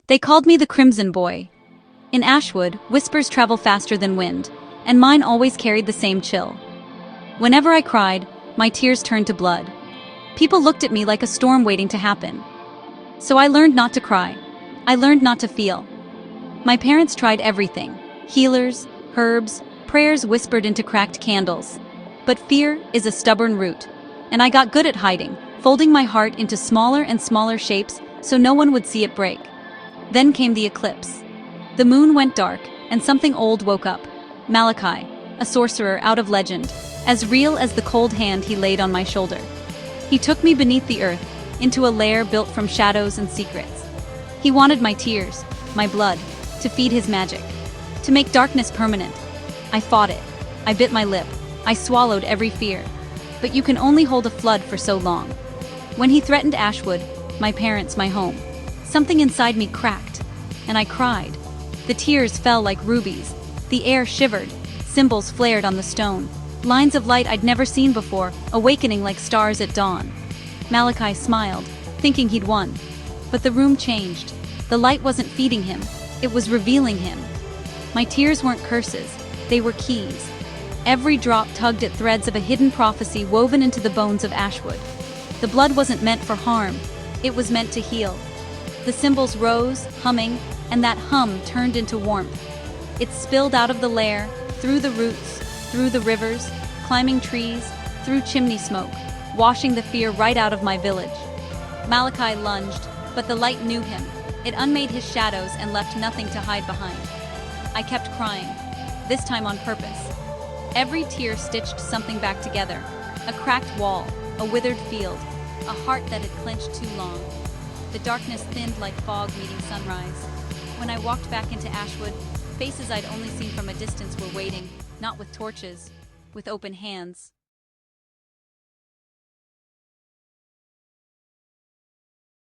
They called me the Crimson Boy. In Ashwood, whispers travel faster than wind, and mine always carried the same chill. Whenever I cried, my tears turned to blood. People looked at me like a storm waiting to happen. So I learned not to cry. I learned not to feel. My parents tried everything: healers, herbs, prayers whispered into cracked candles. But fear is a stubborn root, and I got good at hiding, folding my heart into smaller and smaller shapes so no one would see it break. Then came the eclipse. The moon went dark, and something old woke up. Malachi, a sorcerer out of legend, as real as the cold hand he laid on my shoulder. He took me beneath the earth, into a lair built from shadows and secrets. He wanted my tears, my blood, to feed his magic, to make darkness permanent. I fought it. I bit my lip. I swallowed every fear. But you can only hold a flood for so long. When he threatened Ashwood, my parents, my home, something inside me cracked, and I cried. The tears fell like rubies. The air shivered. Symbols flared on the stone. Lines of light I'd never seen before, awakening like stars at dawn. Malachi smiled, thinking he'd won. But the room changed. The light wasn't feeding him. It was revealing him. My tears weren't curses. They were keys. Every drop tugged at threads of a hidden prophecy woven into the bones of Ashwood. The blood wasn't meant for harm. It was meant to heal. The symbols rose, humming, and that hum turned into warmth. It spilled out of the lair, through the roots, through the rivers, climbing trees, through chimney smoke, washing the fear right out of my village. Malachi lunged, but the light knew him. It unmade his shadows and left nothing to hide behind. I kept crying, this time on purpose. Every tear stitched something back together: a cracked wall, a withered field, a heart that had clenched too long. The darkness thinned like fog meeting sunrise. When I walked back into Ashwood, faces I'd only seen from a distance were waiting, not with torches, with open hands.